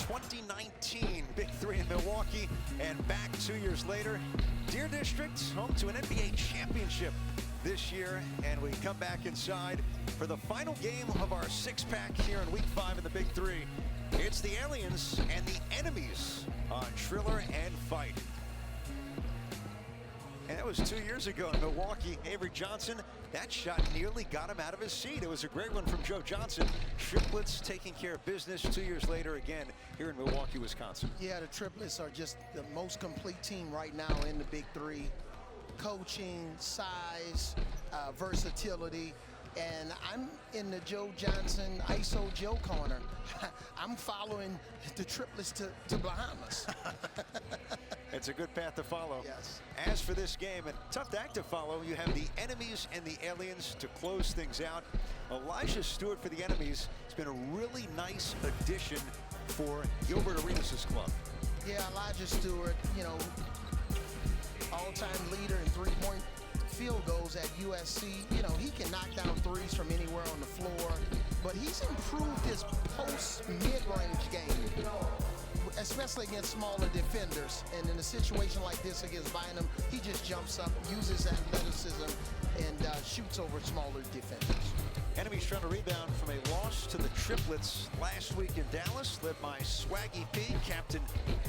2019 Big Three in Milwaukee, and back 2 years later, Deer District home to an NBA championship this year, and we come back inside for the final game of our six-pack here in Week 5 in the Big Three. It's the Aliens and the Enemies on Triller and Fight. And that was 2 years ago in Milwaukee. Avery Johnson, that shot nearly got him out of his seat. It was a great one from Joe Johnson. Triplets taking care of business 2 years later again here in Milwaukee, Wisconsin. Yeah, the Triplets are just the most complete team right now in the Big Three. Coaching, size, versatility. And I'm in the Joe Johnson ISO Joe corner. I'm following the Triplets to Bahamas. It's a good path to follow. Yes. As for this game, and tough act to follow, you have the Enemies and the Aliens to close things out. Elijah Stewart for the Enemies has been a really nice addition for Gilbert Arenas' club. Yeah, Elijah Stewart, you know, all-time leader in three-point field goals at USC. You know, he can knock down threes from anywhere on the floor, but he's improved his post mid-range game, especially against smaller defenders. And in a situation like this against Bynum, he just jumps up, uses athleticism, and shoots over smaller defenders. Enemies trying to rebound from a loss to the Triplets last week in Dallas, led by Swaggy P, Captain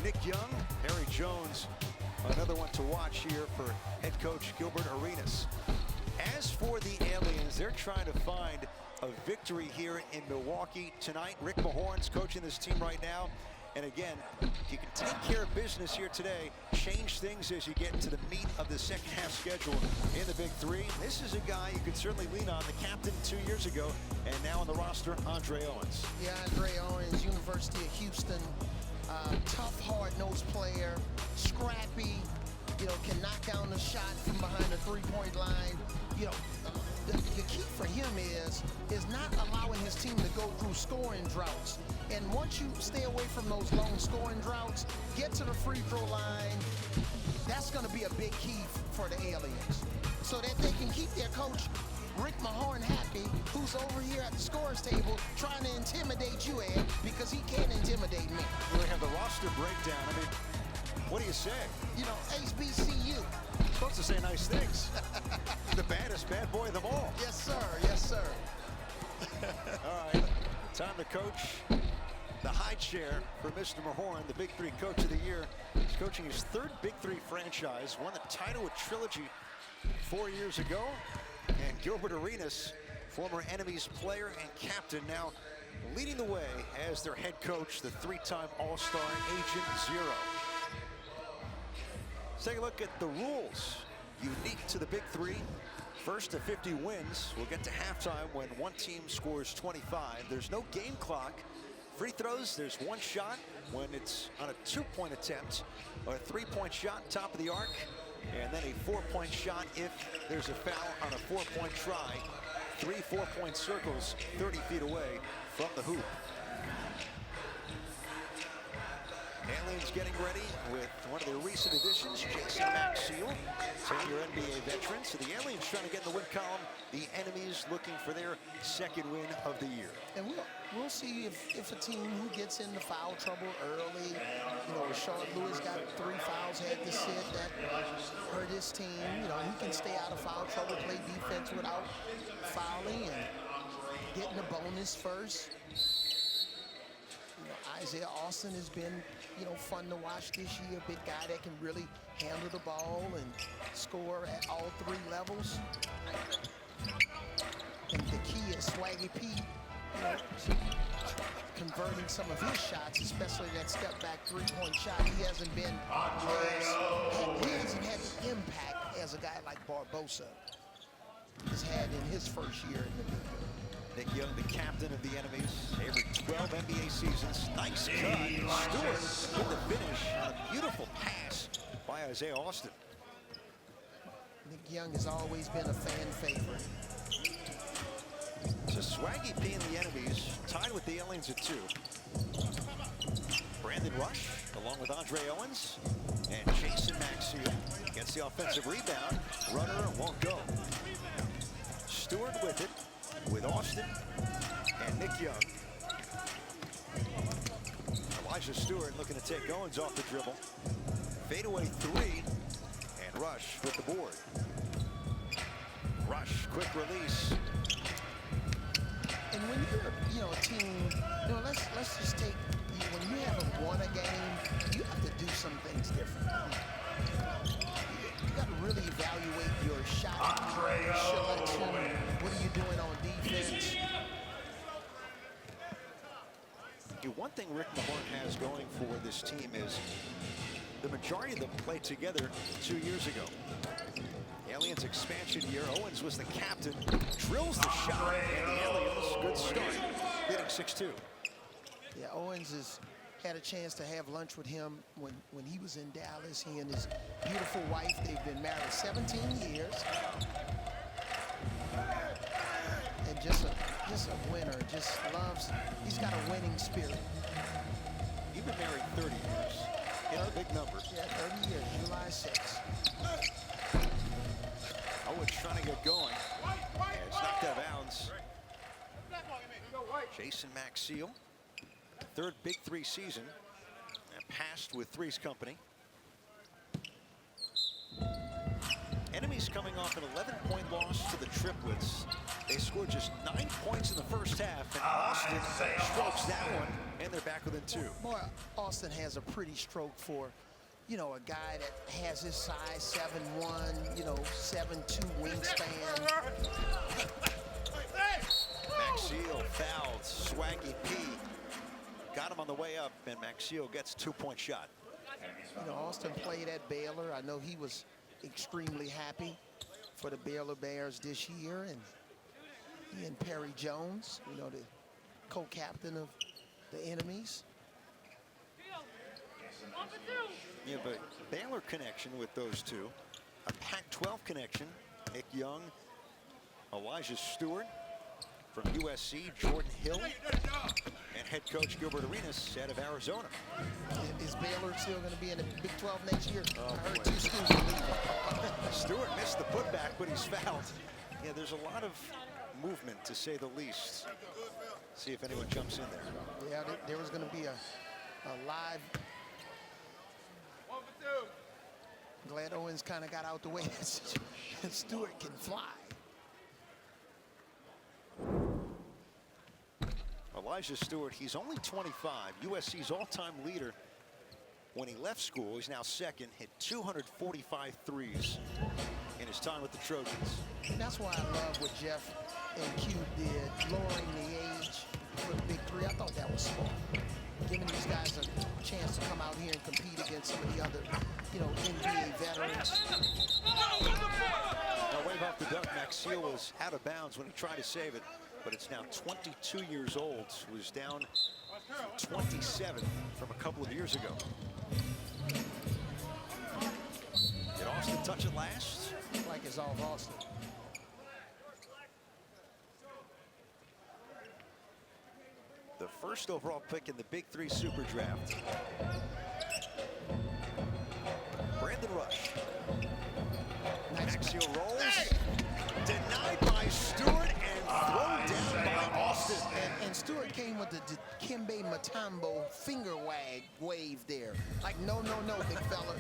Nick Young, Harry Jones. Another one to watch here for head coach Gilbert Arenas. As for the Aliens, they're trying to find a victory here in Milwaukee tonight. Rick Mahorn's coaching this team right now. And again, you can take care of business here today, change things as you get into the meat of the second half schedule in the Big Three. This is a guy you can certainly lean on, the captain 2 years ago, and now on the roster, Andre Owens. Yeah, Andre Owens, University of Houston, tough, hard-nosed player, scrappy, you know, can knock down the shot from behind the three-point line. You know, the key for him is not allowing his team to go through scoring droughts. And once you stay away from those long scoring droughts, get to the free throw line, that's going to be a big key for the Aliens, so that they can keep their coach Rick Mahorn happy, who's over here at the scorer's table trying to intimidate you, Ed, because he can't intimidate me. We have the roster breakdown. I mean, what do you say? You know, HBCU. Supposed to say nice things. The baddest bad boy of them all. Yes, sir. Yes, sir. All right, time to coach the high chair for Mr. Mahorn, the Big Three Coach of the Year. He's coaching his third Big Three franchise, won the title with Trilogy 4 years ago. And Gilbert Arenas, former Enemies player and captain, now leading the way as their head coach, the three-time All-Star Agent Zero. Let's take a look at the rules unique to the Big Three. First to 50 wins. We'll get to halftime when one team scores 25. There's no game clock. Free throws, there's one shot when it's on a two-point attempt, or a three-point shot, top of the arc, and then a four-point shot if there's a foul on a four-point try. 3 4-point circles 30 feet away from the hoop. Aliens getting ready with one of their recent additions, Jason Maxiell, 10-year NBA veteran. So the Aliens trying to get in the win column. The Enemies looking for their second win of the year. And we'll see if a team who gets into foul trouble early, you know, Rashard Lewis got 3 fouls, had to sit, that hurt his team. You know, he can stay out of foul trouble, play defense without fouling and getting the bonus first. You know, Isaiah Austin has been, you know, fun to watch this year. Big guy that can really handle the ball and score at all 3 levels. And the key is Swaggy P, you know, converting some of his shots, especially that step-back three-point shot. He hasn't been he hasn't had the impact as a guy like Barbosa has had in his first year in the league. Nick Young, the captain of the Enemies, every 12 NBA seasons. Nice cut. Stewart with the finish on a beautiful pass by Isaiah Austin. Nick Young has always been a fan favorite. So Swaggy P and the Enemies tied with the Aliens at 2. Brandon Rush along with Andre Owens and Jason Maxiell gets the offensive rebound. Runner won't go. Stewart with it, with Austin and Nick Young. Elijah Stewart looking to take Owens off the dribble. Fadeaway three, and Rush with the board. Rush, quick release. And when you're, a team, let's just take, when you haven't won a game, you have to do some things different. You got to really evaluate your shot selection. What are you doing on defense? One thing Rick Mahorn has going for this team is the majority of them played together 2 years ago. Aliens expansion year, Owens was the captain, drills the shot, and the Aliens, good start, leading 6-2. Yeah, Owens has had a chance to have lunch with him when he was in Dallas. He and his beautiful wife, they've been married 17 years. And just a winner, just loves, he's got a winning spirit. You've been married 30 years. You know, a big number. Yeah, 30 years, July 6th. Owens trying to get going. And it's knocked out of bounds. Jason Maxiell, third Big Three season, and passed with threes company. Enemies coming off an 11-point loss to the Triplets. They scored just 9 points in the first half, and Austin strokes that one, and they're back within 2. Boy, Austin has a pretty stroke for, a guy that has his size, 7'1", 7'2" wingspan. Maxiell fouled. Swaggy P got him on the way up, and Maxiell gets a 2-point shot. Austin played at Baylor. I know he was extremely happy for the Baylor Bears this year, and he and Perry Jones, the co-captain of the enemies. Yeah, but Baylor connection with those two. A Pac-12 connection. Nick Young, Elijah Stewart from USC, Jordan Hill, and head coach Gilbert Arenas out of Arizona. Is Baylor still going to be in the Big 12 next year? I heard 2 schools are leaving. Stewart missed the putback, but he's fouled. Yeah, there's a lot of movement, to say the least. See if anyone jumps in there. Yeah, there was going to be a live. Glad Owens kind of got out the way. Stewart can fly. Elijah Stewart, he's only 25, USC's all-time leader. When he left school, he's now second, hit 245 threes in his time with the Trojans. And that's why I love what Jeff and Q did, lowering the age for the Big Three. I thought that was smart. Giving these guys a chance to come out here and compete against some of the other, NBA veterans. Now wave off the duck. Maxiell was out of bounds when he tried to save it, but it's now 22 years old. Was down 27 from a couple of years ago. Did Austin touch it last? Like it's all Austin. The first overall pick in the Big Three Super Draft. Brandon Rush. Maxiell rolls. Denied by Stewart and thrown down by Austin. And Stewart came with the Dikembe Mutombo finger wave there. Like, no, big fella.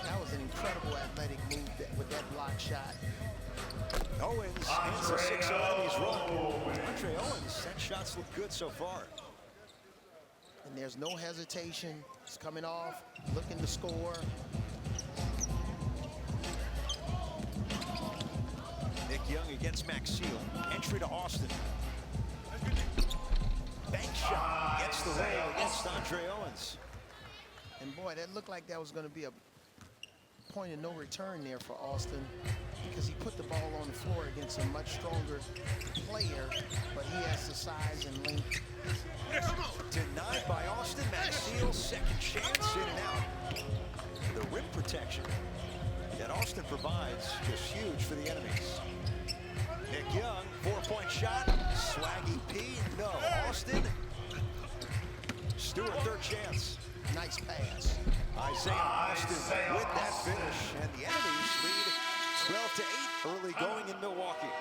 That was an incredible athletic move with that block shot. Owens ends the 6-0 enemies run. Andre Owens, that shot's look good so far. And there's no hesitation. It's coming off, looking to score. Nick Young against Maxiell. Entry to Austin. Bank shot gets the roll against Andre Owens. And boy, that looked like that was going to be a point of no return there for Austin, because he put the ball on the floor against a much stronger player, but he has the size and length. Denied by Austin. Maxiell, second chance, in and out. The rim protection that Austin provides just huge for the enemies. Nick Young, 4-point shot. Swaggy P, no. Austin. Stewart, third chance. Nice pass. Isaiah Austin with that finish, and the enemies lead 12-8 early going in Milwaukee.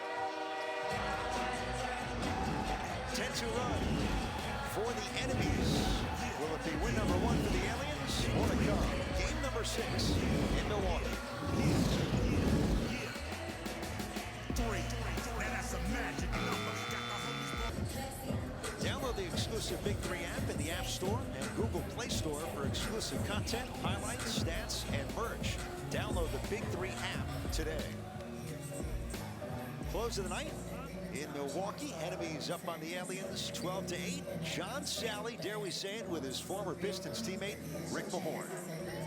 10-2 run. for the enemies. Will it be win number 1 for the aliens? More to come. Game number 6 in Milwaukee. Download the exclusive Big 3 app in the App Store and Google Play Store for exclusive content, highlights, stats, and merch. Download the Big 3 app today. Close of the night in Milwaukee. Enemies up on the aliens 12-8. John Sally, dare we say it, with his former Pistons teammate Rick Mahorn.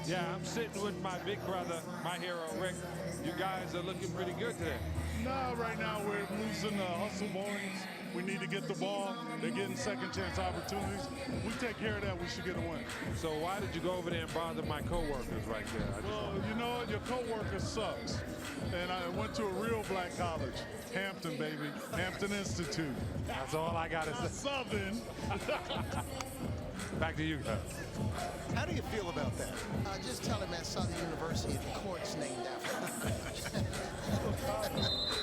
Yeah, I'm sitting with my big brother, my hero, Rick. You guys are looking pretty good today. No, right now we're losing the hustle boys. We need to get the ball. They're getting second chance opportunities. We take care of that, we should get a win. So why did you go over there and bother my coworkers right there? Well, you know what? Your coworker sucks. And I went to a real black college. Hampton, baby. Hampton Institute. That's all I got to say. Southern. Back to you guys. How do you feel about that? Just tell him at Southern University the court's named after him.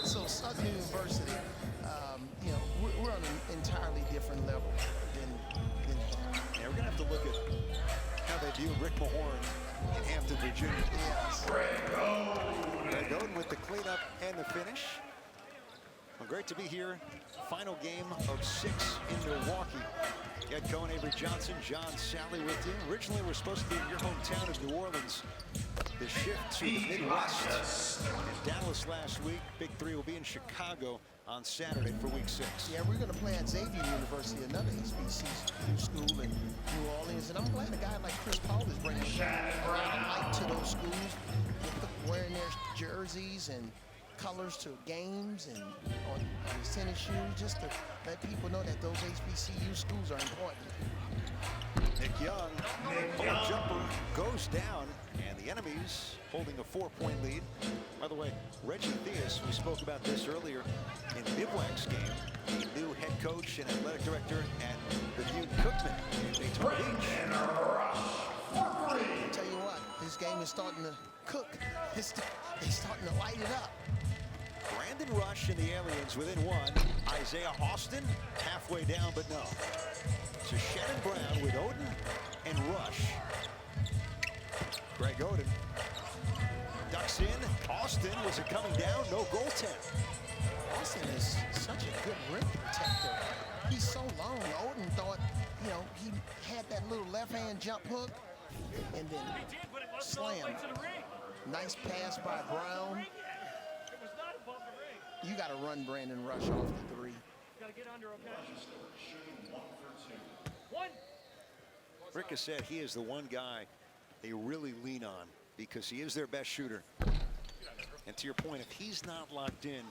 So Southern University, you know, we're on an entirely different level than Yeah, we're going to have to look at how they view Rick Mahorn in Hampton, Virginia. yes. Greg Oden with the cleanup and the finish. Well, great to be here. Final game of 6 in Milwaukee. Ed Cohen, Avery Johnson, John Sally with you. Originally, we're supposed to be in your hometown of New Orleans. The shift to the Midwest in Dallas last week. Big 3 will be in Chicago on Saturday for week 6. Yeah, we're going to play at Xavier University, another HBCU school in New Orleans. And I'm glad a guy like Chris Paul is bringing light to those schools, wearing their jerseys and colors to games and on his tennis shoes, just to let people know that those HBCU schools are important. Nick Young, pull jumper goes down, and the enemies holding a 4-point lead. By the way, Reggie Theus, we spoke about this earlier in Bivouac's game, the new head coach and athletic director at the Butte Cookman in Daytona Beach. I'll tell you what, this game is starting to cook. It's starting to light it up. Brandon Rush and the aliens within 1. Isaiah Austin halfway down, but no. So Shannon Brown with Oden and Rush. Greg Oden ducks in. Austin, was it coming down? No goaltend. Austin is such a good rim protector. He's so long. Oden thought, you know, he had that little left-hand jump hook and then slam. Nice pass by Brown. You got to run Brandon Rush off the 3. Got to get under, okay? One. Rick has said he is the one guy they really lean on because he is their best shooter. And to your point, if he's not locked in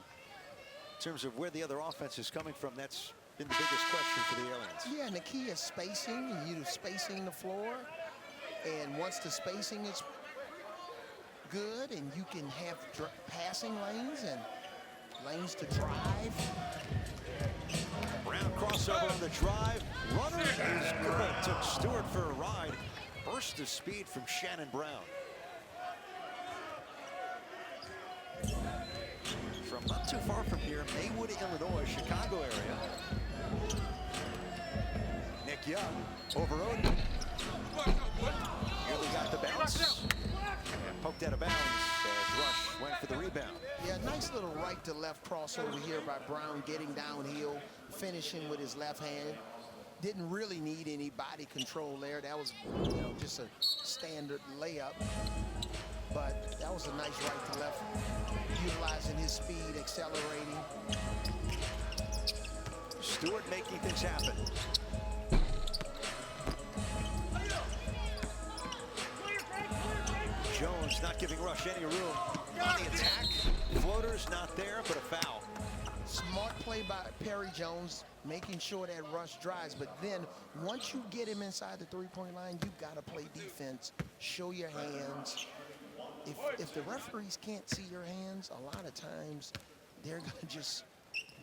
terms of where the other offense is coming from, that's been the biggest question for the aliens. Yeah, and the key is spacing. You spacing the floor. And once the spacing is good and you can have passing lanes and lanes to drive. Brown crossover on the drive. Runner is good. Took Stewart for a ride. Burst of speed from Shannon Brown. From not too far from here, Maywood, Illinois, Chicago area. Nick Young over Oden. Nearly got the bounce. And poked out of bounds as Rush went for the rebound. Yeah, nice little right to left crossover here by Brown, getting downhill, finishing with his left hand. Didn't really need any body control there. That was, you know, just a standard layup. But that was a nice right to left, utilizing his speed, accelerating. Stewart making things happen. Jones not giving Rush any room on the attack. Floater's not there, but a foul. Smart play by Perry Jones, making sure that Rush drives. But then once you get him inside the three-point line, you've got to play defense, show your hands. If the referees can't see your hands, a lot of times they're going to just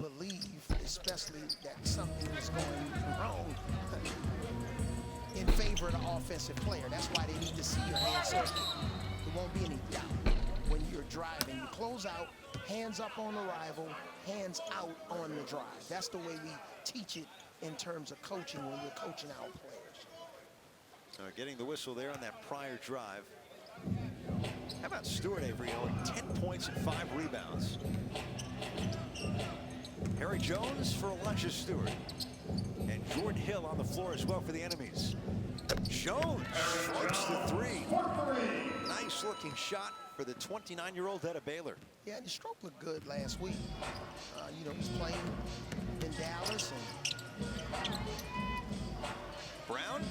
believe, especially that something is going wrong in favor of the offensive player. That's why they need to see your hands, so there won't be any doubt when you're driving. You close out, hands up on arrival, hands out on the drive. That's the way we teach it in terms of coaching when we're coaching our players. Getting the whistle there on that prior drive. How about Stuart Avery? 10 points and 5 rebounds. Harry Jones for Elijah Stewart. And Jordan Hill on the floor as well for the enemies. Jones strikes the 3. Nice looking shot for the 29-year-old out of Baylor. Yeah, the stroke looked good last week. You know, he's playing in Dallas. And Brown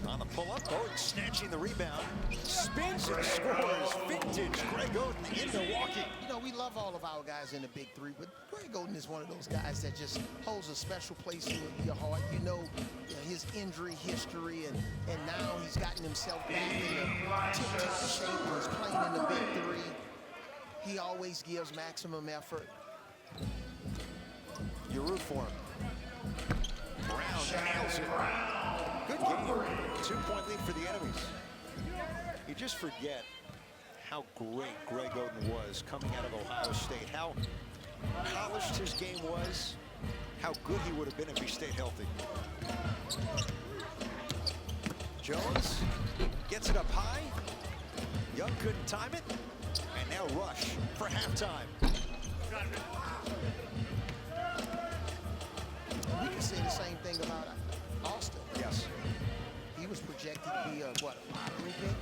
on the pull-up. Oden snatching the rebound. Spins and scores. Vintage Greg Oden in Milwaukee. you know, we love all of our guys in the Big Three, but Greg Oden is one of those guys that just holds a special place in your heart. You know his injury history, and now he's gotten himself back in the tip-top shape and he's playing in the Big Three. He always gives maximum effort. You root for him. Brown nails it. Good game. 2-point lead for the enemies. You just forget how great Greg Oden was coming out of Ohio State. How polished his game was. How good he would have been if he stayed healthy. Jones gets it up high. Young couldn't time it. And now Rush for halftime. We can say the same thing about Austin. Yes. He was projected to be a lottery pick.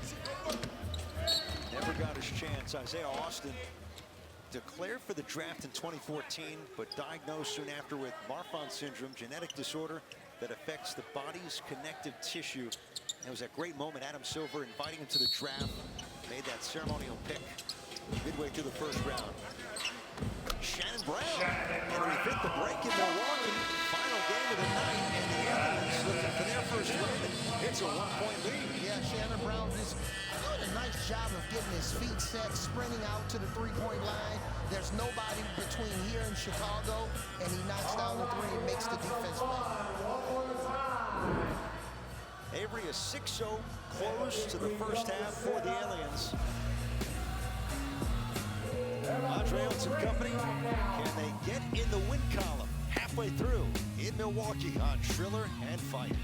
Never got his chance. Isaiah Austin declared for the draft in 2014, but diagnosed soon after with Marfan syndrome, genetic disorder that affects the body's connective tissue. And it was that great moment, Adam Silver inviting him to the draft, made that ceremonial pick midway through the first round. Shannon Brown, and we hit the break in Milwaukee. Final game of the night, and the Aliens looking for their first win. It's a 1-point lead. Yeah, Shannon Brown just doing a nice job of getting his feet set, sprinting out to the three-point line. There's nobody between here and Chicago, and he knocks down the three and makes the defense play. Avery, a 6-0 close to the first half for the Aliens. Andre Owens and company, can they get in the win column halfway through in Milwaukee on Triller and Fight?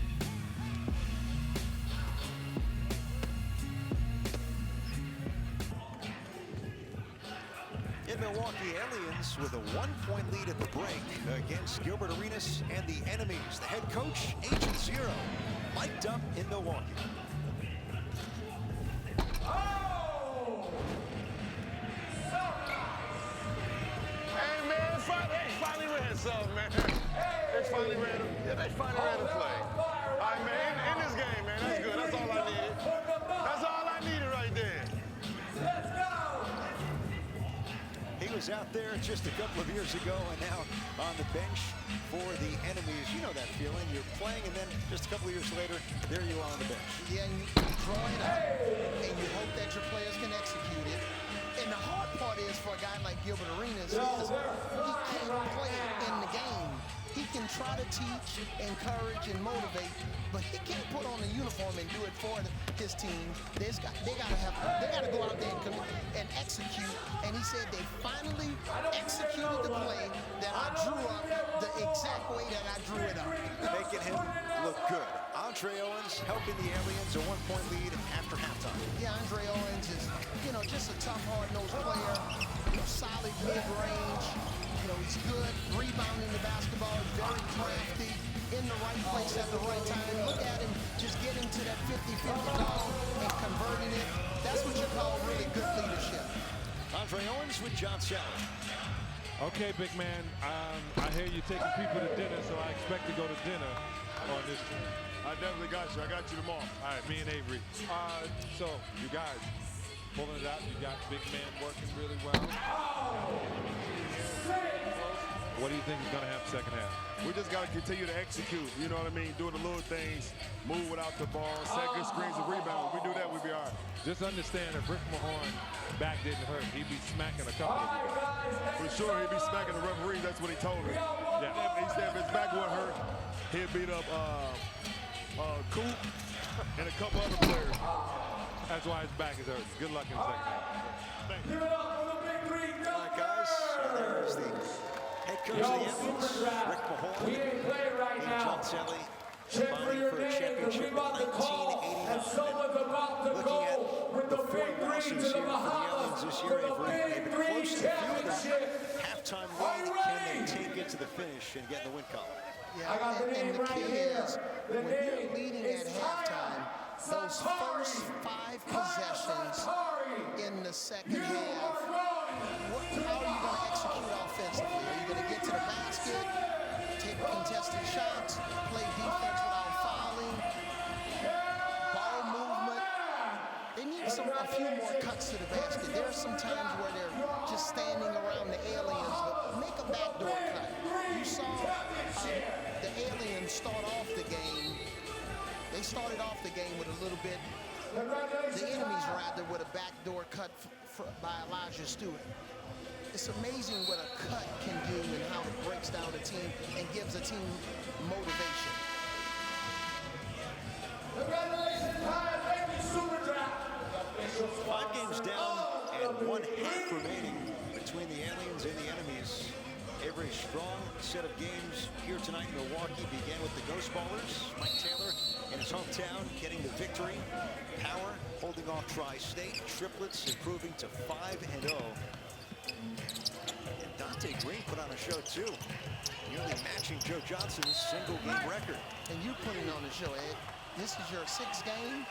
In Milwaukee, Aliens with a 1-point lead at the break against Gilbert Arenas and the enemies. The head coach, Agent Zero, mic'd up in Milwaukee. Hey, man, they finally ran something, man. They finally ran a play. All right, man, in this game, man, that's good. That's all I needed. That's all I needed right there. Let's go! He was out there just a couple of years ago and now on the bench for the enemies. You know that feeling. You're playing and then just a couple of years later, there you are on the bench. Yeah, and you draw it up, and you hope that your players can execute it. And the hard part is for a guy like Gilbert Arenas, is he can't play in the game. He can try to teach, encourage, and motivate, but he can't put on a uniform and do it for his team. They gotta go out there and execute. And he said they finally executed the play that I drew up the exact way that I drew it up. Making him look good. Andre Owens helping the Aliens, a 1-point lead after halftime. Yeah, Andre Owens is, just a tough, hard-nosed player. Solid mid-range. He's good, rebounding the basketball, very crafty, in the right place at the right time. Look at him just getting to that 50-50 ball and converting it. That's what you call really good leadership. Andre Owens with John Sally. Okay, big man, I hear you taking people to dinner, so I expect to go to dinner on this team. I definitely got you. I got you tomorrow. All right, me and Avery. So, you guys pulling it out. You got big man working really well. What do you think is going to happen second half? We just got to continue to execute. You know what I mean? Doing the little things, move without the ball, set good screens and rebounds. We do that, we'll be all right. Just understand if Rick Mahorn back didn't hurt, he'd be smacking a couple of you guys. For sure, he'd be smacking the referees. That's what he told me. Yeah. He said if his back wasn't hurt, he'd beat up Coop and a couple other players. That's why his back is hurt. Good luck in the second half. Thank you. All right, guys. There's the Head coach of the Evans, Rick Mahorn, He ain't playing right and now. John Sally Check for vying your for a name, because we championship in about to call, and 1989. someone's about to Looking at go with the the 4 big three losses to here the for the Bahamas Aliens this for year, the Avery. big They've been three close to a few of them. championship. Halftime Are lead, you can they ready? take it to the finish and get in the win column? Yeah, I got the and name the right key here. is The when you're name leading is at halftime, those first 5 possessions in the second half, how are you going to execute offensively? Are you going to get to the basket, take contested shots, play defense without fouling, ball movement? They need a few more cuts to the basket. There are some times where they're just standing around the Aliens, but make a backdoor cut. You saw the Aliens start off the game. They started off the game with a little bit, the enemies rather, with a backdoor cut by Elijah Stewart. It's amazing what a cut can do and how it breaks down a team and gives a team motivation. Congratulations, Ty. Thank you, Super Draft. 5 games down and 1 half remaining between the Aliens and the enemies. A very strong set of games here tonight in Milwaukee began with the Ghost Ballers. Mike Taylor in his hometown getting the victory. Power holding off Tri-State. Triplets improving to 5-0. And Dante Green put on a show too, nearly matching Joe Johnson's single-game record. And you putting on the show, Ed. This is your 6th game.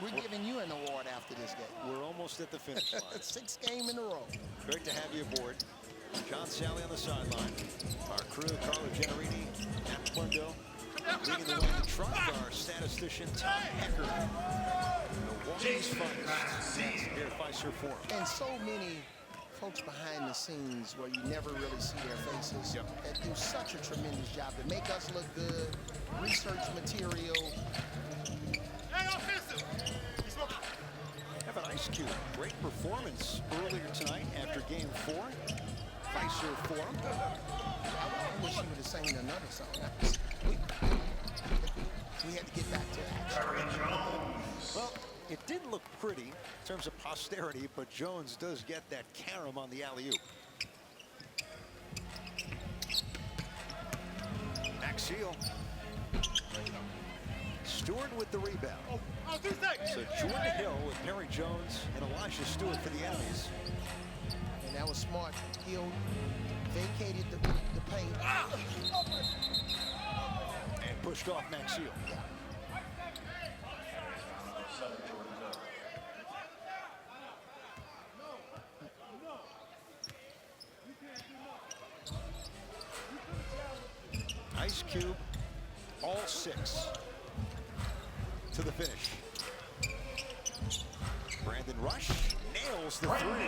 We're giving you an award after this game. We're almost at the finish line. 6th game in a row. Great to have you aboard. John Sally on the sideline. Our crew, Carlo Generini, Matt Plundo, leading the way in the truck, our statistician, Tom Hecker. Milwaukee's finest. That's here at Fiserv Forum. And so many folks behind the scenes where you never really see their faces that do such a tremendous job to make us look good, research material. Have an Ice Cube. Great performance earlier tonight after game 4. Fiserv Forum. I wish you would have sang another song. We had to get back to action. Well, it didn't look pretty in terms of posterity, but Jones does get that carom on the alley-oop. Maxiel. Stewart with the rebound. So Jordan Hill with Perry Jones and Elijah Stewart for the enemies. And that was smart. Hill vacated the paint. And pushed off Maxiel. Ice Cube, all 6 to the finish. Brandon Rush nails the 3. And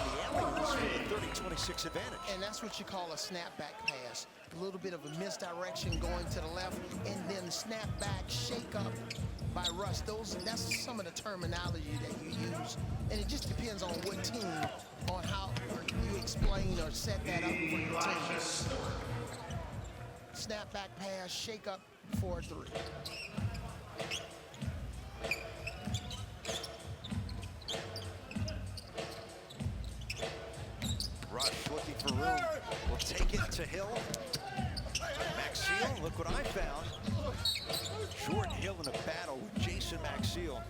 the Aliens with a 30-26 advantage. And that's what you call a snapback pass. A little bit of a misdirection going to the left, and then snapback, shake up by Rush. That's some of the terminology that you use. And it just depends on what team, on how you explain or set that up for your team. Snapback pass, shake up for a 3. Rush looking for room. Will take it to Hill. Maxiel, look what I found. Jordan Hill in a battle with Jason Maxiel.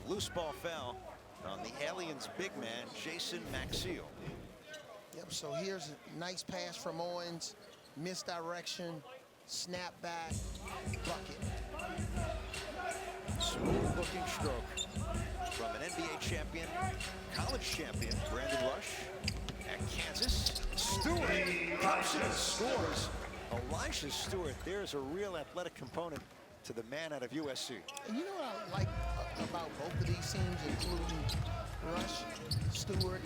Loose ball foul on the Aliens' big man, Jason Maxiel. Yep, so here's a nice pass from Owens. Misdirection, snap back, bucket. Smooth looking stroke from an NBA champion, college champion, Brandon Rush at Kansas. Stewart comes in and scores. Elijah Stewart, there's a real athletic component to the man out of USC. And you know what I like about both of these teams, including Rush, Stewart?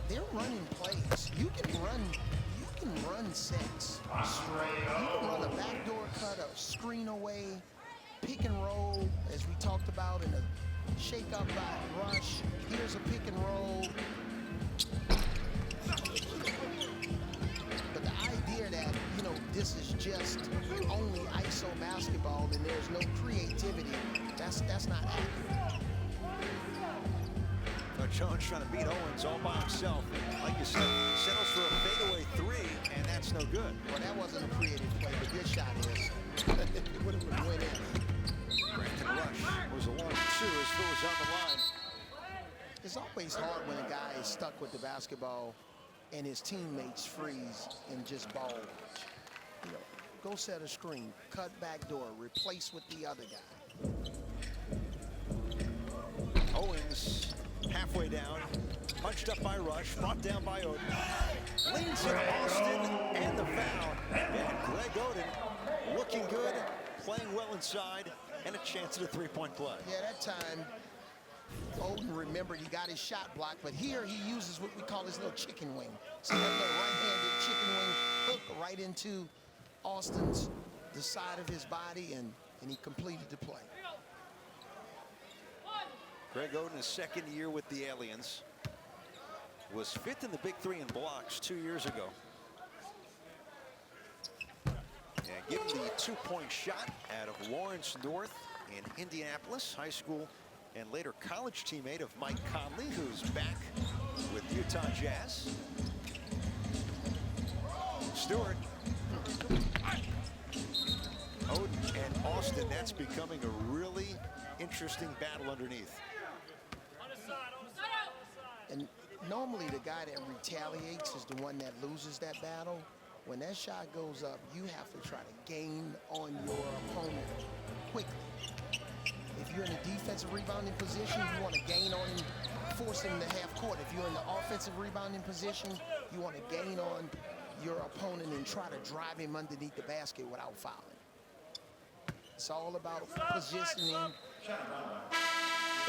They're running plays. You can run sets. You can run a backdoor cut, a screen away, pick and roll, as we talked about, in a shake up by Rush. Here's a pick and roll. But the idea that, this is just only ISO basketball and there's no creativity, that's not accurate. Jones trying to beat Owens all by himself. Like you said, settles for a fadeaway three, and that's no good. Well, that wasn't a creative play, but this shot is. It would have went in. Brandon Rush was a long two as Phil was on the line. It's always hard when a guy is stuck with the basketball and his teammates freeze and just ball. You know, go set a screen, cut back door, replace with the other guy. Owens halfway down, punched up by Rush, brought down by Oden. Leans in Austin and the foul. And Greg Oden looking good, playing well inside, and a chance at a three-point play. Yeah, that time, Oden remembered he got his shot blocked, but here he uses what we call his little chicken wing. So that little right-handed chicken wing hook right into Austin's, the side of his body, and he completed the play. Greg Oden, his second year with the Aliens, was fifth in the Big Three in blocks 2 years ago. And given the two-point shot out of Lawrence North in Indianapolis, high school and later college teammate of Mike Conley, who's back with Utah Jazz. Stewart. Oden and Austin, that's becoming a really interesting battle underneath. And normally the guy that retaliates is the one that loses that battle. When that shot goes up, you have to try to gain on your opponent quickly. If you're in a defensive rebounding position, you want to gain on him, force him to half court. If you're in the offensive rebounding position, you want to gain on your opponent and try to drive him underneath the basket without fouling. It's all about positioning.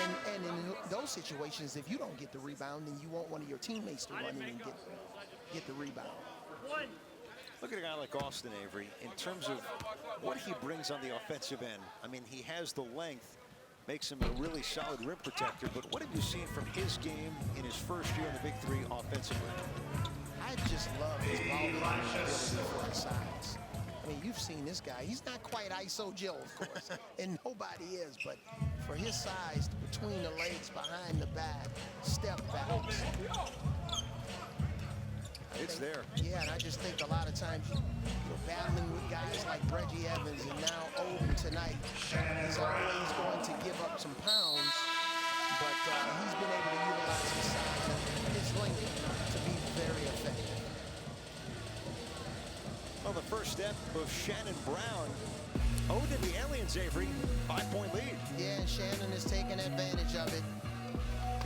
And in those situations, if you don't get the rebound, then you want one of your teammates to run in and get the rebound. Look at a guy like Austin Avery in terms of what he brings on the offensive end. I mean, he has the length, makes him a really solid rim protector. But what have you seen from his game in his first year in the Big Three offensively? I just love his ball ability for his size. I mean, you've seen this guy. He's not quite ISO Joe, of course, and nobody is. But for his size, between the legs, behind the back, step backs. It's there. Yeah, and I just think a lot of times you're battling with guys like Reggie Evans and now Oden tonight. He's always going to give up some pounds, but he's been able to utilize his size and his length to be very effective. Well, the first step of Shannon Brown. Oden, the Aliens, Avery, 5-point lead. Yeah, and Shannon is taking advantage of it.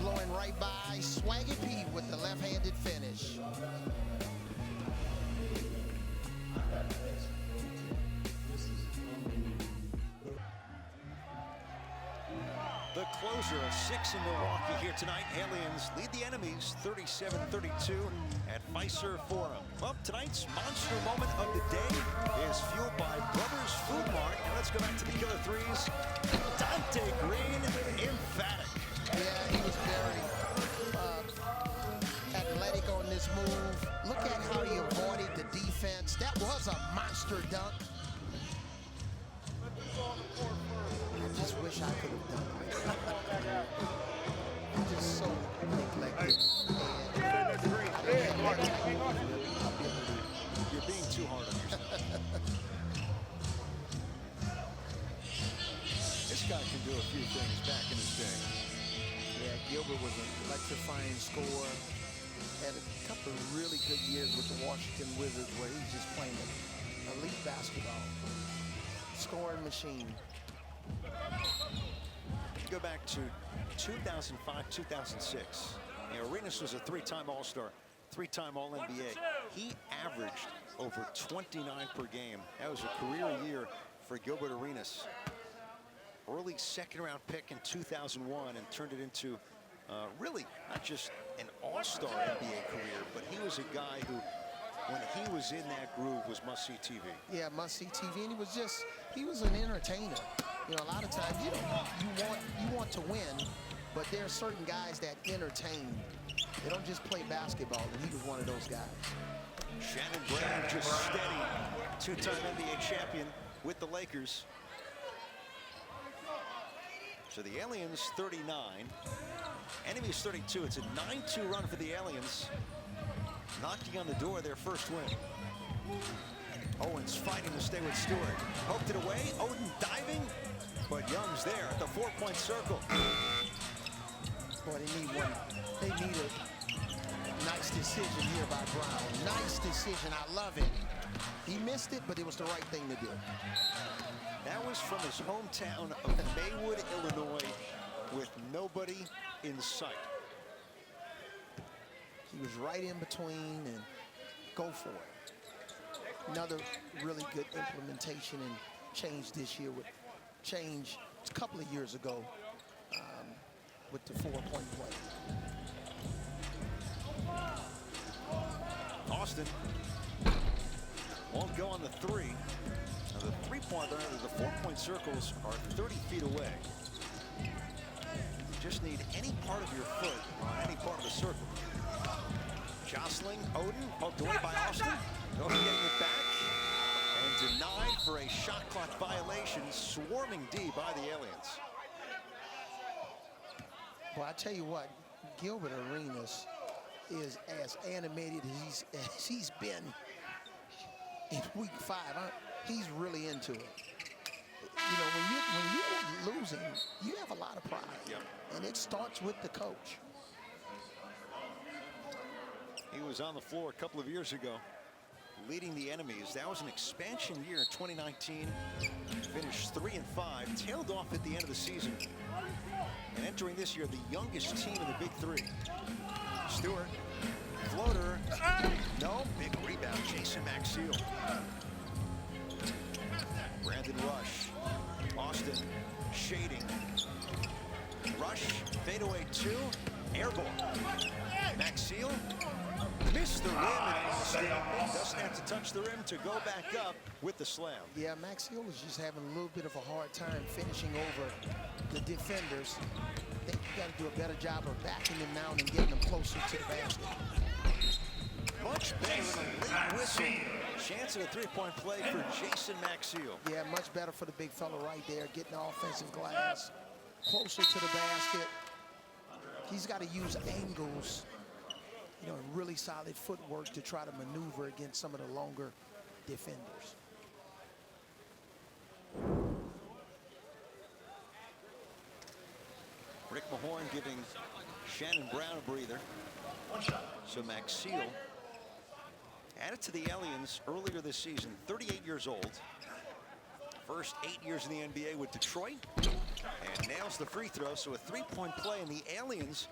Blowing right by Swaggy P with the left-handed finish. The closer of 6 in Milwaukee here tonight. Aliens lead the enemies 37-32 at Fiserv Forum. Well, tonight's monster moment of the day is fueled by Brothers Food Mart. And let's go back to the killer threes. Dante Green, emphatic. Yeah, he was very athletic on this move. Look at how he avoided the defense. That was a monster dunk. I just wish I could have done it. I'm just so neglected. You're being too hard on yourself. This guy can do a few things back in his day. Yeah, Gilbert was an electrifying scorer. Had a couple of really good years with the Washington Wizards where he's just playing elite basketball. Scoring machine. Go back to 2005, 2006. Arenas was a three-time All-Star, three-time All-NBA. He averaged over 29 per game. That was a career year for Gilbert Arenas. Early second-round pick in 2001 and turned it into really not just an All-Star NBA career, but he was a guy who, when he was in that groove, was must-see TV. Yeah, must-see TV, and he was an entertainer. You know, a lot of times you want to win, but there are certain guys that entertain. They don't just play basketball, and he was one of those guys. Shannon Brown just steady, two-time NBA champion with the Lakers. So the Aliens 39, Enemies 32. It's a 9-2 run for the Aliens. Knocking on the door their first win. Owens fighting to stay with Stewart. Poked it away. Oden diving. But Young's there at the 4-point circle. Boy, they need one. They need a nice decision here by Brown. Nice decision. I love it. He missed it, but it was the right thing to do. That was from his hometown of Maywood, Illinois, with nobody in sight. He was right in between, and go for it. Another really good implementation and change this year with change a couple of years ago with the 4-point play. Austin won't go on the 3. Now the 3-point line, the 4-point circles are 30 feet away. You just need any part of your foot on any part of the circle. Jostling, Oden, poked away by Austin. Oden getting it back and denied for a shot clock violation. Swarming D by the Aliens. Well, I tell you what, Gilbert Arenas is as animated as he's been in week 5. He's really into it. You know, when you're losing, you have a lot of pride. Yep. And it starts with the coach. He was on the floor a couple of years ago, leading the enemies. That was an expansion year in 2019. Finished 3-5, tailed off at the end of the season. And entering this year, the youngest team in the Big Three. Stewart, floater, no, big rebound, Jason Maxiell. Brandon Rush, Austin, shading. Rush, fadeaway 2, airball. Maxiell missed the rim, and Austin doesn't have to touch the rim to go back up with the slam. Yeah, Maxiell is just having a little bit of a hard time finishing over the defenders. I think you got to do a better job of backing them down and getting them closer to the basket. Much better than a late whistle. Chance at a 3-point play for Jason Maxiell. Yeah, much better for the big fella right there, getting the offensive glass closer to the basket. He's got to use angles, you know, and really solid footwork to try to maneuver against some of the longer defenders. Rick Mahorn giving Shannon Brown a breather. So Maxiell added to the Aliens earlier this season, 38 years old. First 8 years in the NBA with Detroit, and nails the free throw. So a 3-point play, and the Aliens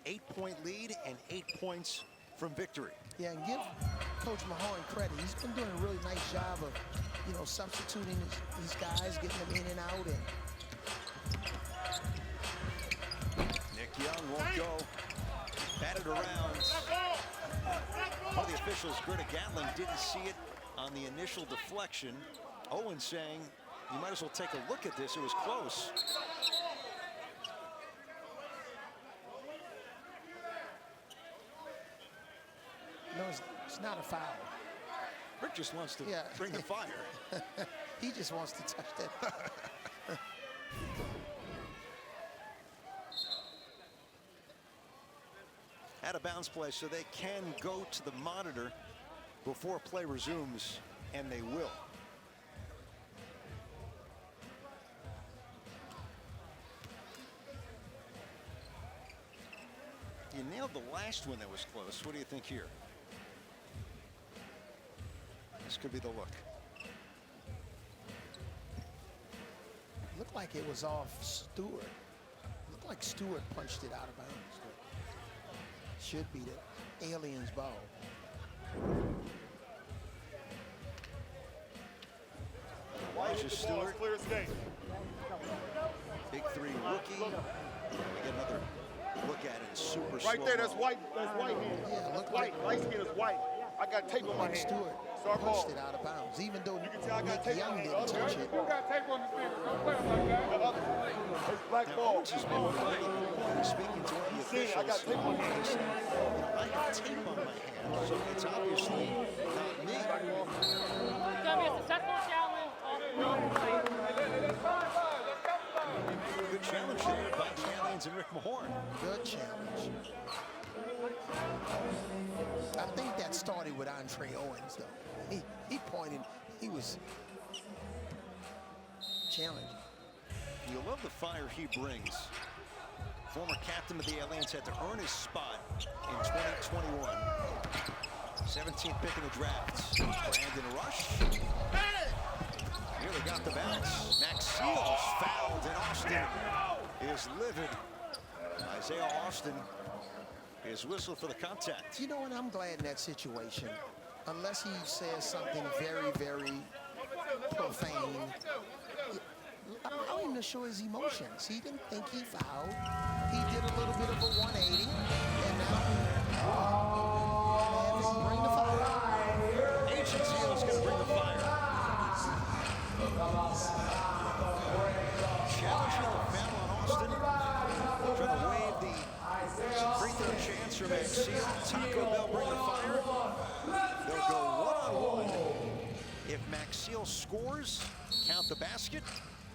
8-point lead and 8 points from victory. Yeah, and give Coach Mahorn credit. He's been doing a really nice job of, you know, substituting these guys, getting them in and out. And Nick Young won't go. Batted around. One of the officials, Greta Gatling, didn't see it on the initial deflection. Owen saying, you might as well take a look at this. It was close. no, it's not a foul. Rick just wants to Yeah. bring the fire. He just wants to touch that. Out of bounds play, so they can go to the monitor before play resumes, and they will. You nailed the last one that was close. What do you think here? This could be the look. Looked like it was off Stewart. Looked like Stewart punched it out of bounds. Should be the Aliens ball. Elijah Stewart, Clear as day. Big Three rookie. We get another look at it. Super Right slow there, that's mo. white. That's white hand. Yeah, That's look white. like- Light skin is white. I got tape on my Like hand. Stewart Start punched ball. it out of bounds, even though You can tell I got Nick tape on Young my didn't hand. touch it. You got tape on the finger. Don't play like that. It's black Now, ball. Owens has been really speaking to one of the See, I got officials. tape on my hand. He said, I have tape on my hand, so it's obviously not me. It's gonna be a successful challenge off the Good challenge there by the Aliens Aliens and Rick Mahorn. Good challenge. I think that started with Andre Owens, though. He pointed, he was challenging. You love the fire he brings. Former captain of the Aliens had to earn his spot in 2021. 17th pick in the draft. Brandon Rush. Nearly got the bounce. Max Seals fouled, and Austin is livid. Isaiah Austin is whistled for the contact. You know what? I'm glad in that situation. Unless he says something very, very profane, allow him to show his emotions. He didn't think he fouled. He did a little bit of a 180, and now bring the fire. Agent Seals going to bring the fire. Challenging the foul on Austin. Trying to waive the free throw chance from Max Seal. Taco Bell bring the fire. They'll go one-on-one. If Max Seal scores, count the basket.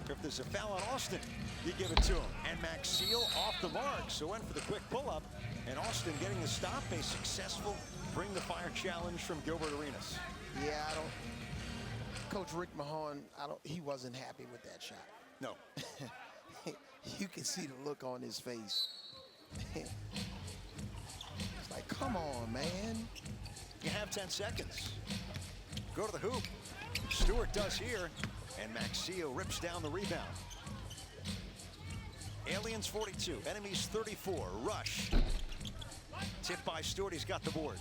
If there's a foul on Austin, you give it to him. And Max Seal off the mark, so went for the quick pull-up. And Austin getting the stop, a successful bring the fire challenge from Gilbert Arenas. Yeah, Coach Rick Mahorn, he wasn't happy with that shot. No. You can see the look on his face. It's like, come on, man. You have 10 seconds. Go to the hoop. Stewart does here, and Max Seal rips down the rebound. Aliens 42, Enemies 34. Rush. Tipped by Stewart, he's got the board.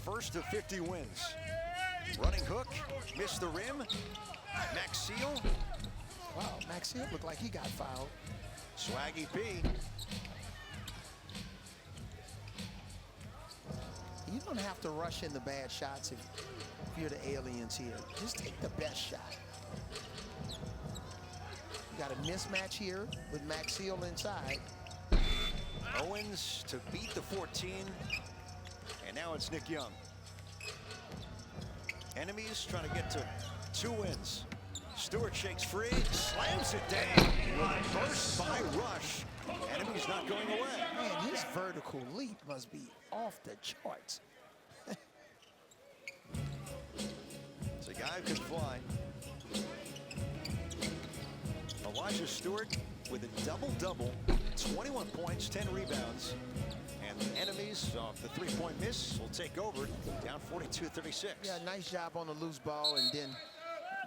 First of 50 wins. Running hook, missed the rim. Max Seal. Wow, Max Seal looked like he got fouled. Swaggy P. You don't have to rush in the bad shots if you're the Aliens here. Just take the best shot. You got a mismatch here with Max Seal inside. Owens to beat the 14. And now it's Nick Young. Enemies trying to get to 2 wins. Stewart shakes free, slams it down with a burst by Rush. Enemies not going away. Man, his vertical leap must be off the charts. It's a guy who can fly. Elijah Stewart with a double-double, 21 points, 10 rebounds. And the Enemies off the three-point miss will take over, down 42-36. Yeah, nice job on the loose ball, and then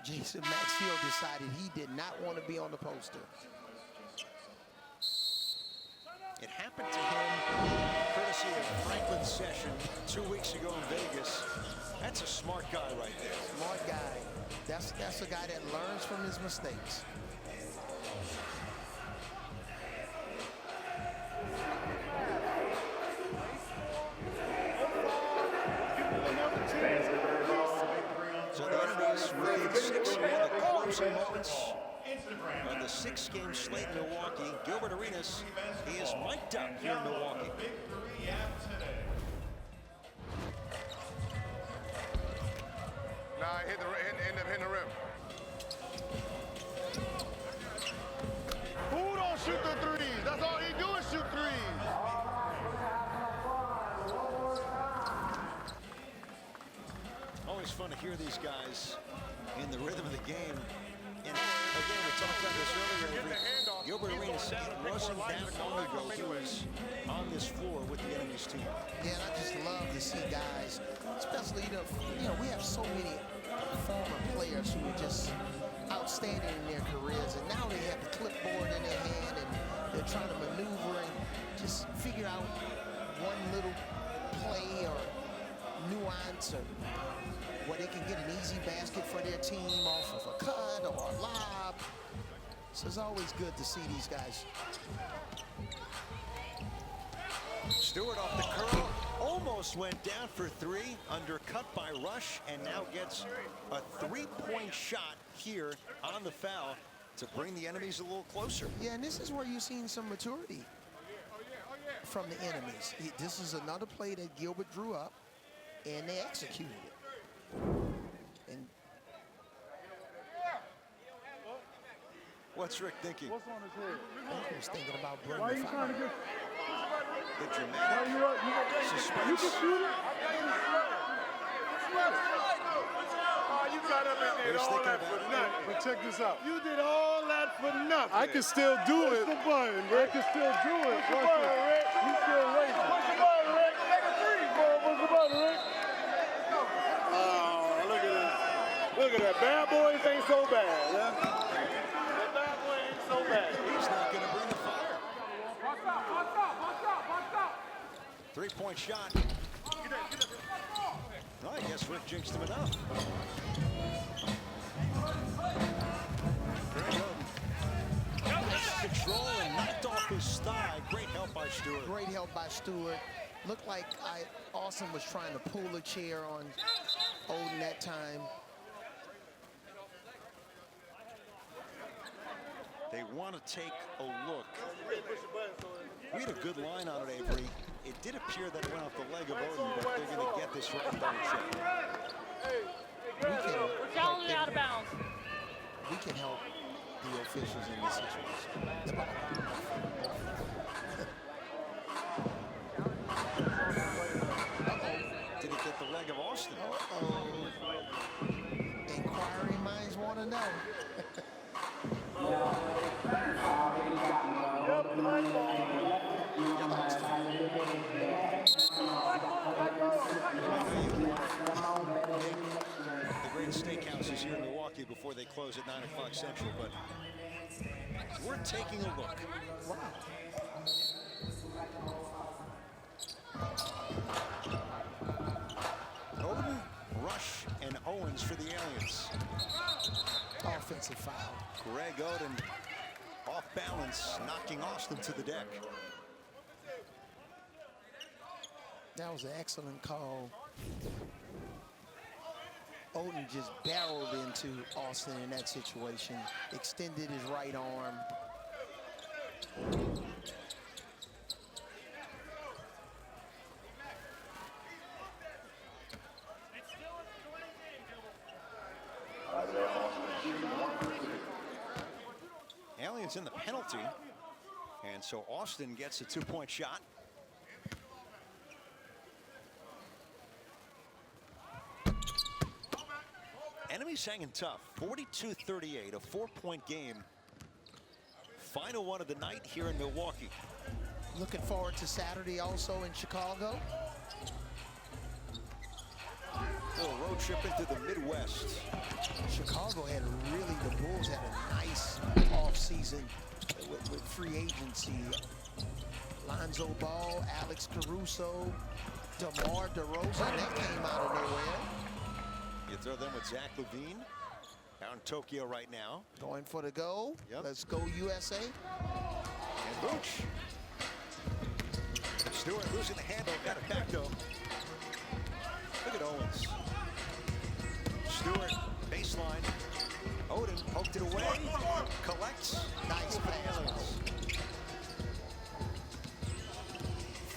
Jason Maxiell decided he did not want to be on the poster. It happened to him courtesy of Franklin Session 2 weeks ago in Vegas. That's a smart guy right there. Smart guy. That's a guy that learns from his mistakes. So the Enemies within 6 of the closing moments on the 6-game slate in Milwaukee. Gilbert Arenas, he is mic'd up here in Milwaukee. Nah, end up hitting the rim. Who don't shoot the threes? That's all he do is shoot threes. Always fun to hear these guys in the rhythm of the game. And again, we talked about this earlier. Gilbert Arenas wasn't that long ago he was on this floor with the Enemies team. Yeah, and I just love to see guys, especially we have so many former players who are just outstanding in their careers, and now they have the clipboard in their hand and they're trying to maneuver and just figure out one little play or nuance or where they can get an easy basket for their team off of a cut or a lob. So it's always good to see these guys. Stewart off the curl, almost went down for 3, undercut by Rush, and now gets a 3-point shot here on the foul to bring the Enemies a little closer. Yeah, and this is where you've seen some maturity from the Enemies. This is another play that Gilbert drew up, and they executed it. And What's Rick thinking? What's on his head? He was thinking about Why are bringing you the trying to fire. get? The Why dramatic you suspense. can shoot it. You got up and did He's all thinking that about for it. nothing. But check this out. You did all that for nothing. I can still do it. What's the button, Rick? I can still do it. What's the button, Rick? You still racing. What's the button, Rick? Make a three, boy. What's the button, Rick? Oh, look at this. Look at that. Bad boys ain't so bad, huh? That bad boy ain't so bad. He's not going to bring the fire. 3-point shot. Well, I guess Rick jinxed him enough. Greg Oden. Control and knocked off his thigh. Great help by Stewart. Great help by Stewart. Looked like Austin was trying to pull a chair on Oden that time. They want to take a look. We had a good line on it, Avery. It did appear that it went off the leg of Oden, but they're going to get this right, double check. We're challenging out of bounds. We can help the officials in this situation. The ball. Did it get the leg of Austin? Inquiring minds want to know. The great steakhouses here in Milwaukee before they close at 9 o'clock Central, but we're taking a look. Oden, Rush, and Owens for the Aliens. Offensive foul. Greg Oden off balance, knocking Austin to the deck. That was an excellent call. Oden just barreled into Austin in that situation, extended his right arm. Aliens in the penalty, and so Austin gets a 2-point shot. Enemies hanging tough, 42-38, a 4-point game. Final one of the night here in Milwaukee. Looking forward to Saturday also in Chicago. A little road trip into the Midwest. Chicago had the Bulls had a nice offseason with free agency. Lonzo Ball, Alex Caruso, DeMar DeRozan, that came out of nowhere. You throw them with Zach LaVine out in Tokyo right now. Going for the goal. Yep. Let's go USA. And Vooch. Stewart losing the handle, got it back though. Look at Owens. Stewart, baseline. Oden poked it away, collects. Nice pass.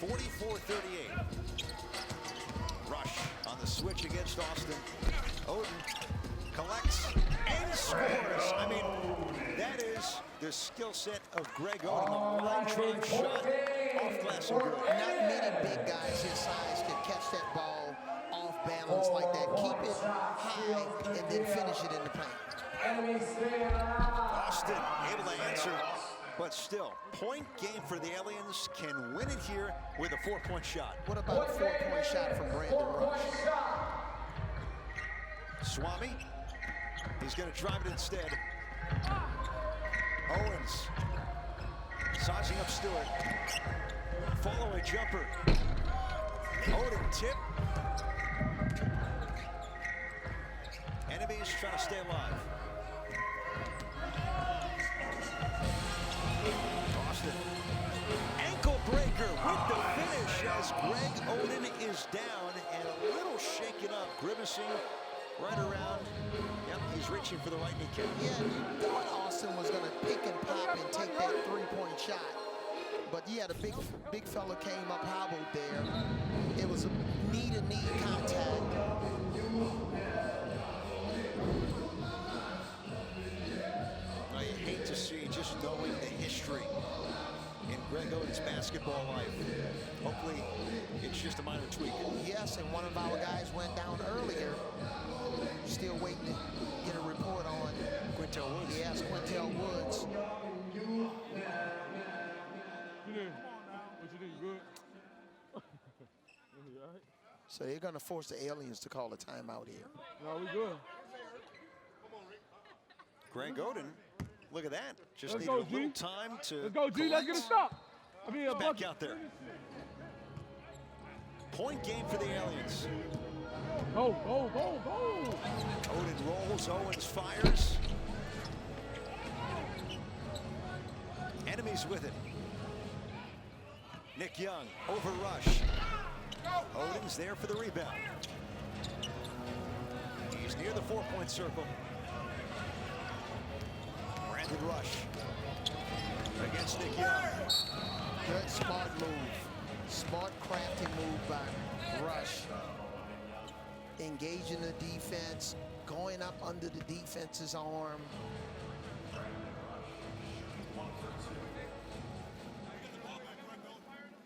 44-38. Rush on the switch against Austin. Oden collects and scores. I mean, that is the skill set of Greg Oden. A line drive shot off glass and good. Not many big guys his size can catch that ball off balance like that. Keep it high and then finish it in the paint. Austin able to answer, but still, point game for the Aliens. Can win it here with a 4-point shot. What about a 4-point shot from Brandon Rush? Swami, he's going to drive it instead. Owens, sizing up Stewart. Follow-away jumper. Oden tip. Enemies trying to stay alive. Austin. Ankle breaker with the finish as Greg Oden is down and a little shaken up, grimacing right around. Yep, he's reaching for the right kneecap. Yeah, you thought Austin was going to pick and pop and take that 3-point shot. But yeah, the big fella came up hobbled there. It was a knee-to-knee contact. I hate to see Greg Oden's basketball life. Hopefully, it's just a minor tweak. Yes, and one of our guys went down earlier. Still waiting to get a report on Quintel Woods. Yes, Quintel Woods. So they're going to force the aliens to call a timeout here. No, we good. Greg Oden, look at that. Just Let's needed go, a little G. time to Let's go, G. Let's get a stop. I mean, a back bucket. out there. Point game for the aliens. Go, go, go, go. Oden rolls, Owens fires. Enemies with it. Nick Young, over rush. Oden's there for the rebound. He's near the 4-point circle. Brandon Rush against Nick Young. Good, smart move. Smart, crafty move by Rush. Engaging the defense, going up under the defense's arm.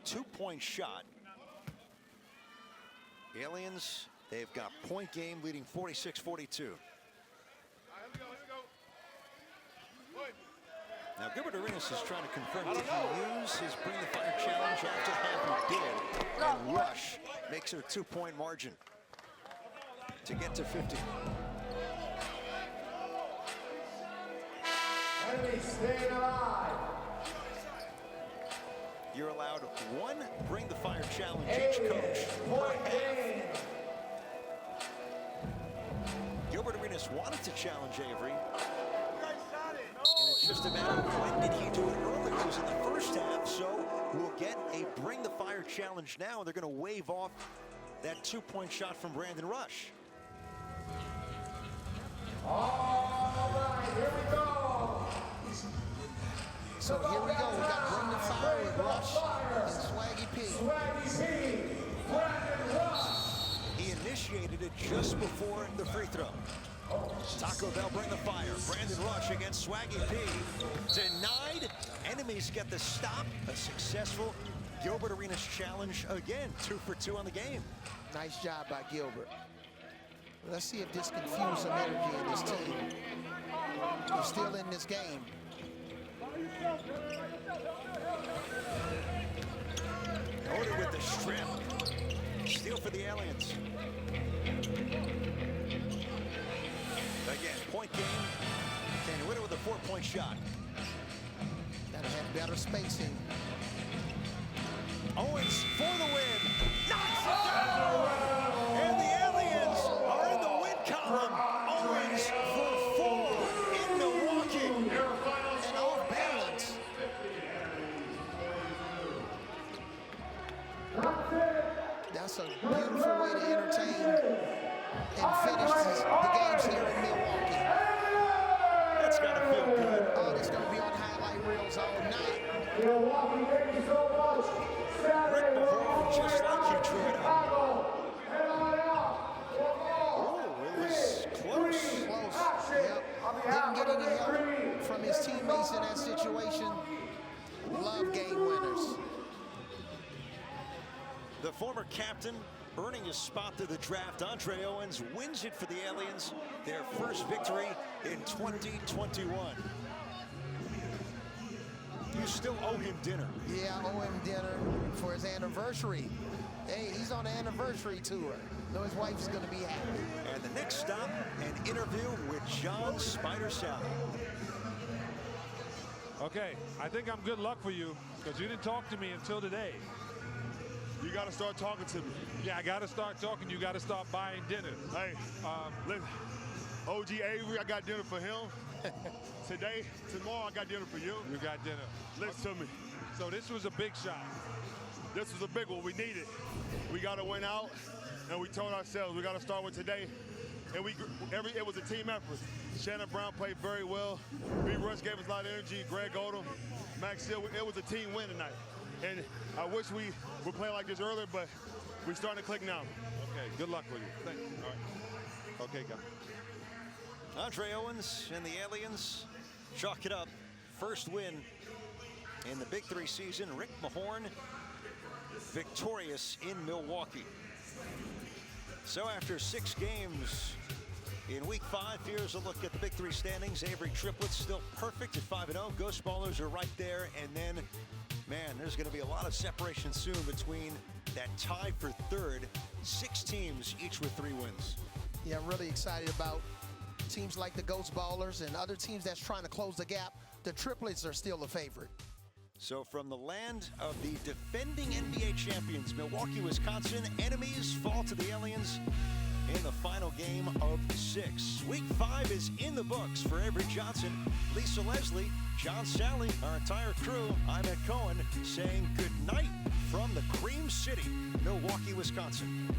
Two-point shot. Aliens, they've got point game leading 46-42. Now Gilbert Arenas is trying to confirm did he use his Bring the Fire challenge after half. He did. And Rush makes it a 2-point margin to get to 50. Enemy staying alive. You're allowed one Bring the Fire challenge each coach per half. Gilbert Arenas wanted to challenge Avery. And it's just a matter of when did he do it earlier. It was in the first half, so we'll get a Bring the Fire challenge now. They're going to wave off that 2-point shot from Brandon Rush. All right, here we go. So here we go. We got Bring the Fire with Rush and Swaggy P. Swaggy P, Brandon Rush. He initiated it just before the free throw. Taco Bell Bring the Fire. Brandon Rush against Swaggy P. Denied. Enemies get the stop. A successful Gilbert Arenas challenge again. 2 for 2 on the game. Nice job by Gilbert. Let's see if this can fuse some energy in this team. They're still in this game. Oden with the strip. Steal for the aliens. Again, point game. Can win it with a 4-point shot. Gotta have better spacing. Owens for the win. Knocks it down. And the aliens are in the win column. Owens for 4 in Milwaukee. And off balance. That's a beautiful way to entertain and finish the games here in Milwaukee. That's got to feel good. Oh, it's going to be on highlight reels all night. Milwaukee, thank you so much. Rick Mahorn, just like you drew it up. Oh, it was close. Close. Yep. Didn't get any help from his teammates in that situation. Love game winners. The former captain earning his spot to the draft, Andre Owens, wins it for the aliens. Their first victory in 2021. You still owe him dinner. Yeah, I owe him dinner for his anniversary. Hey, he's on the anniversary tour. Know his wife's gonna be happy. And the next stop, an interview with John Spider Sal. Okay, I think I'm good luck for you because you didn't talk to me until today. You got to start talking to me. Yeah, I got to start talking. You got to start buying dinner. Hey, listen, OG Avery, I got dinner for him. Today, tomorrow, I got dinner for you. You got dinner. Listen to me. So this was a big shot. This was a big one. We need it. We got to win out, and we told ourselves we got to start with today. And it was a team effort. Shannon Brown played very well. B. Rush gave us a lot of energy. Greg Oden, Max Hill. It was a team win tonight. And I wish we were playing like this earlier, but we're starting to click now. Okay, good luck with you. Thanks. All right. Okay, guys. Andre Owens and the aliens chalk it up. First win in the Big Three season. Rick Mahorn victorious in Milwaukee. So after 6 games in week 5, here's a look at the Big Three standings. Avery Triplets still perfect at 5-0. Ghost Ballers are right there. And then, man, there's going to be a lot of separation soon between that tie for 3rd. 6 teams, each with 3 wins. Yeah, I'm really excited about teams like the Ghost Ballers and other teams that's trying to close the gap. The Triplets are still the favorite. So from the land of the defending NBA champions, Milwaukee, Wisconsin, enemies fall to the aliens in the final game of 6. Week 5 is in the books for Avery Johnson, Lisa Leslie, John Sally, our entire crew. I'm Ed Cohen saying good night from the Cream City, Milwaukee, Wisconsin.